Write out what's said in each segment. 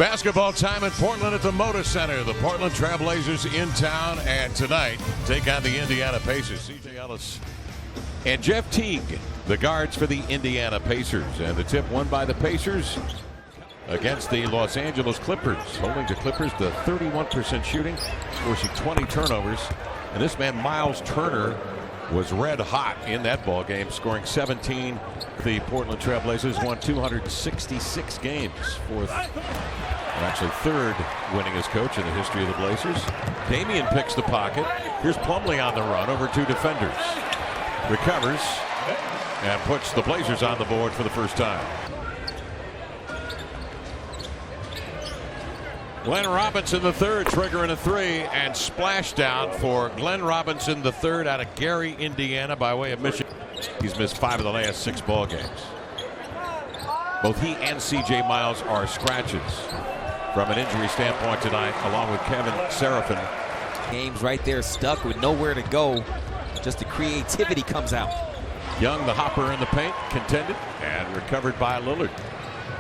Basketball time in Portland at the Moda Center. The Portland Trail Blazers in town, and tonight take on the Indiana Pacers. C.J. Ellis and Jeff Teague, the guards for the Indiana Pacers. And the tip won by the Pacers against the Los Angeles Clippers, holding the Clippers to 31% shooting, forcing 20 turnovers. And this man, Miles Turner, was red hot in that ball game, scoring 17. The Portland Trail Blazers won 266 games, actually third winningest coach in the history of the Blazers. Damian picks the pocket. Here's Plumlee on the run over two defenders. Recovers and puts the Blazers on the board for the first time. Glenn Robinson III triggering a three, and splashdown for Glenn Robinson III out of Gary, Indiana, by way of Michigan. He's missed 5 of the last 6 ball games. Both he and C.J. Miles are scratches from an injury standpoint tonight, along with Kevin Seraphin. Games right there, stuck with nowhere to go. Just the creativity comes out. Young, the hopper in the paint, contended and recovered by Lillard.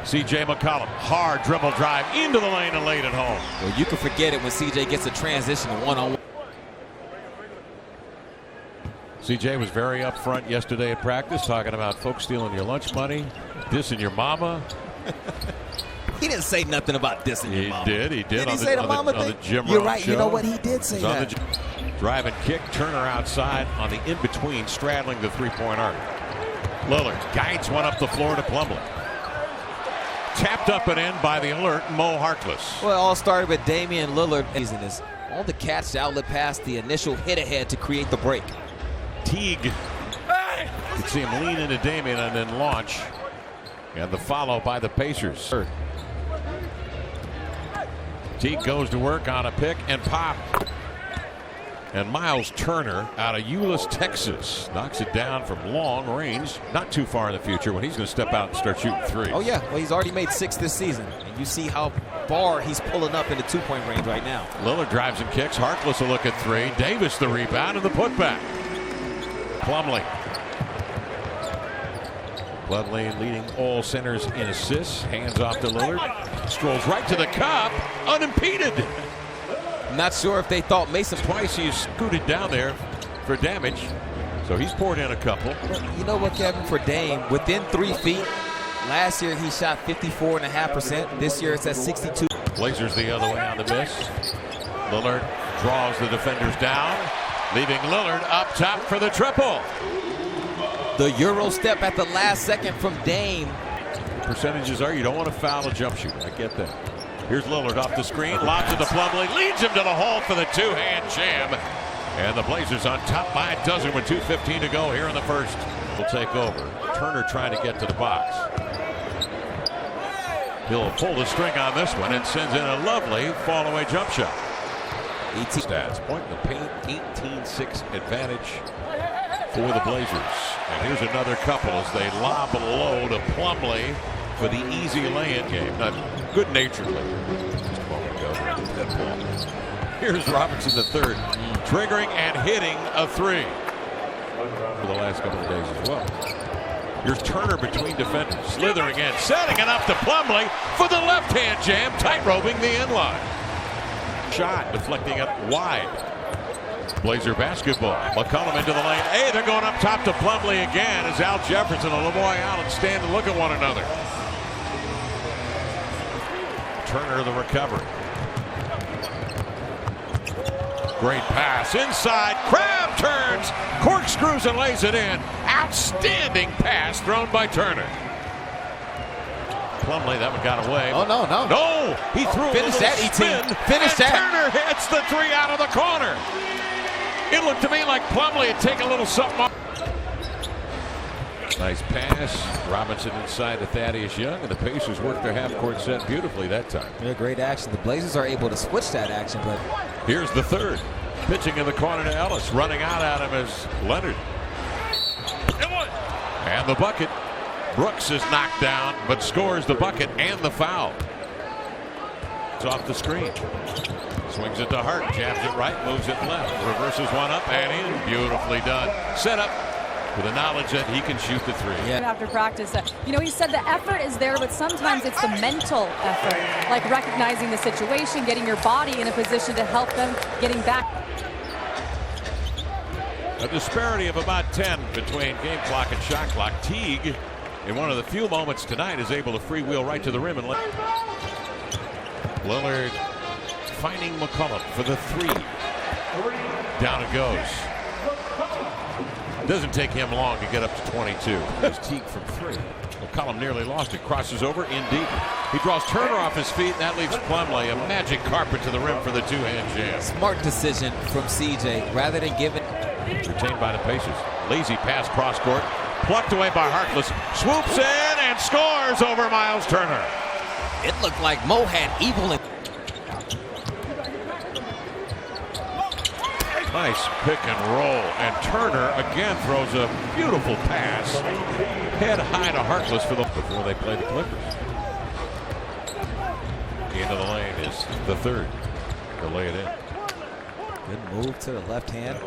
C.J. McCollum, hard dribble drive into the lane and laid it home. Well, you can forget it when C.J. gets a transition one-on-one. C.J. was very upfront yesterday at practice, talking about folks stealing your lunch money, dissing your mama. He didn't say nothing about dissing your mama. He did. Did he say the mama thing? On the Jim You're Rome right. show. You know what? He did say that. Drive and kick, Turner outside on the in-between, straddling the three-point arc. Lillard guides one up the floor to Plumlee. Tapped up and in by the alert Mo Harkless. Well, it all started with Damian Lillard. Is all the catch to outlet past the initial hit ahead to create the break. Teague, you can see him lean into Damian and then launch. And the follow by the Pacers. Teague goes to work on a pick and pop. And Miles Turner out of Euless, Texas, knocks it down from long range, not too far in the future, when he's going to step out and start shooting threes. Oh yeah, well, he's already made 6 this season, and you see how far he's pulling up in the 2-point range right now. Lillard drives and kicks. Harkless a look at 3. Davis the rebound and the putback. Plumlee leading all centers in assists. Hands off to Lillard. Strolls right to the cup, unimpeded. Not sure if they thought Mason. Twice he's scooted down there for damage, so he's poured in a couple. You know what, Kevin, for Dame, within 3 feet, last year he shot 54.5%. This year it's at 62. Blazers the other way on the miss. Lillard draws the defenders down, leaving Lillard up top for the triple. The Euro step at the last second from Dame. Percentages are you don't want to foul a jump shooter. I get that. Here's Lillard off the screen, lobs it to Plumlee, leads him to the hole for the two-hand jam. And the Blazers on top by a dozen with 2:15 to go here in the first. Will take over. Turner trying to get to the box. He'll pull the string on this one and sends in a lovely fall-away jump shot. Stats, point in the paint, 18-6 advantage for the Blazers. And here's another couple as they lob low to Plumlee for the easy lay-in game. Not good-naturedly. Just a moment ago, that ball. Here's Robinson III, triggering and hitting a 3 for the last couple of days as well. Here's Turner between defenders, slithering in, setting it up to Plumlee for the left-hand jam, tight-roping the end line. Shot, deflecting it wide. Blazer basketball. McCollum into the lane. Hey, they're going up top to Plumlee again as Al Jefferson and LeBoy Allen stand and look at one another. Turner the recovery. Great pass inside. Crab turns, corkscrews and lays it in. Outstanding pass thrown by Turner. Plumlee, that one got away. Oh, no. No, he threw Finish a that, spin. Finish that. Turner hits the 3 out of the corner. It looked to me like Plumlee had taken a little something off. Nice pass. Robinson inside to Thaddeus Young, and the Pacers worked their half-court set beautifully that time. Yeah, great action. The Blazers are able to switch that action, but here's the third. Pitching in the corner to Ellis. Running out at him is Leonard. And the bucket. Brooks is knocked down, but scores the bucket and the foul. It's off the screen. Swings it to Hart, jabs it right, moves it left, reverses one up and in. Beautifully done. Set up with the knowledge that he can shoot the three. Yeah. After practice, he said the effort is there, but sometimes it's the mental effort, like recognizing the situation, getting your body in a position to help them getting back. A disparity of about 10 between game clock and shot clock. Teague, in one of the few moments tonight, is able to freewheel right to the rim and let Lillard finding McCollum for the three. Down it goes. Doesn't take him long to get up to 22. There's Teague from three. McCollum nearly lost it. Crosses over in deep. He draws Turner off his feet, and that leaves Plumlee a magic carpet to the rim for the two-hand jam. Smart decision from CJ. Rather than give it. Retained by the Pacers. Lazy pass cross court. Plucked away by Harkless. Swoops in and scores over Miles Turner. It looked like Mo had evil in. Nice pick and roll, and Turner again throws a beautiful pass. Head high to Harkless before they play the Clippers. Into the lane is the third. They'll lay it in. Good move to the left hand.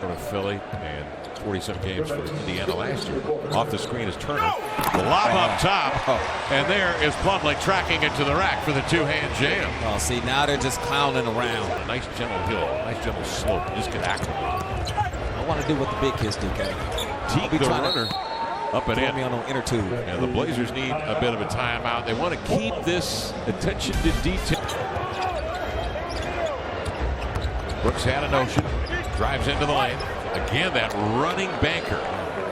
For Philly and 40-some games for Indiana last year. Off the screen is Turner. The lob up top, and there is Plumlee tracking it to the rack for the two-hand jam. Oh, see, now they're just clowning around. A nice gentle hill, nice gentle slope. Just get acclimated. I want to do what the big kids do, Kevin. Teague the runner up and in. Me on an inner tube. And the Blazers need a bit of a timeout. They want to keep this attention to detail. Brooks had a notion. Drives into the lane. Again, that running banker.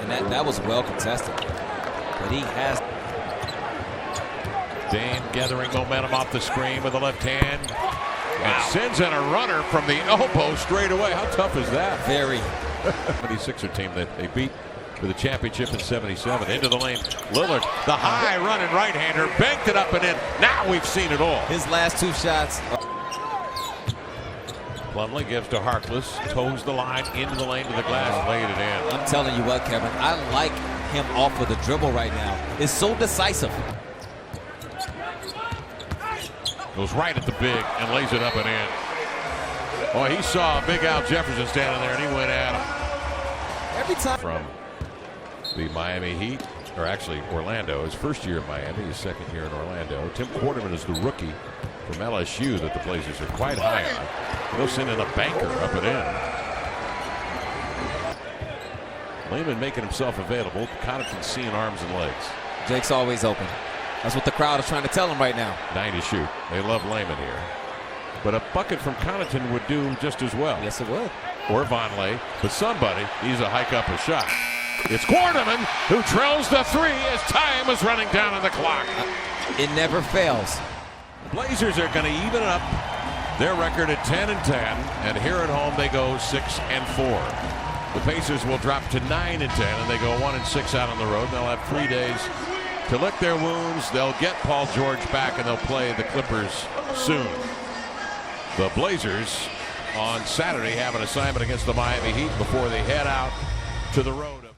And that was well contested. But he has. Dane gathering momentum off the screen with the left hand. And sends in a runner from the elbow straight away. How tough is that? Very. 76er team that they beat for the championship in 77. Into the lane. Lillard, the high running right-hander, banked it up and in. Now we've seen it all. His last two shots. Plumlee gives to Harkless, toes the line into the lane to the glass, laid it in. I'm telling you what, Kevin, I like him off of the dribble right now. It's so decisive. Goes right at the big and lays it up and in. Oh, he saw Big Al Jefferson standing there and he went at him. Every time. From the Miami Heat, or actually Orlando, his first year in Miami, his second year in Orlando. Tim Quarterman is the rookie from LSU that the Blazers are quite high on. They'll send in a banker up and in. Lehman making himself available. Connaughton seeing arms and legs. Jake's always open. That's what the crowd is trying to tell him right now. 9 to shoot. They love Lehman here. But a bucket from Connaughton would do just as well. Yes, it would. Or Vonleh. But somebody needs to hike up a shot. It's Quarterman who trails the three as time is running down on the clock. It never fails. Blazers are going to even up their record at 10-10, and here at home they go 6-4. The Pacers will drop to 9-10, and they go 1-6 out on the road. They'll have 3 days to lick their wounds. They'll get Paul George back, and they'll play the Clippers soon. The Blazers on Saturday have an assignment against the Miami Heat before they head out to the road.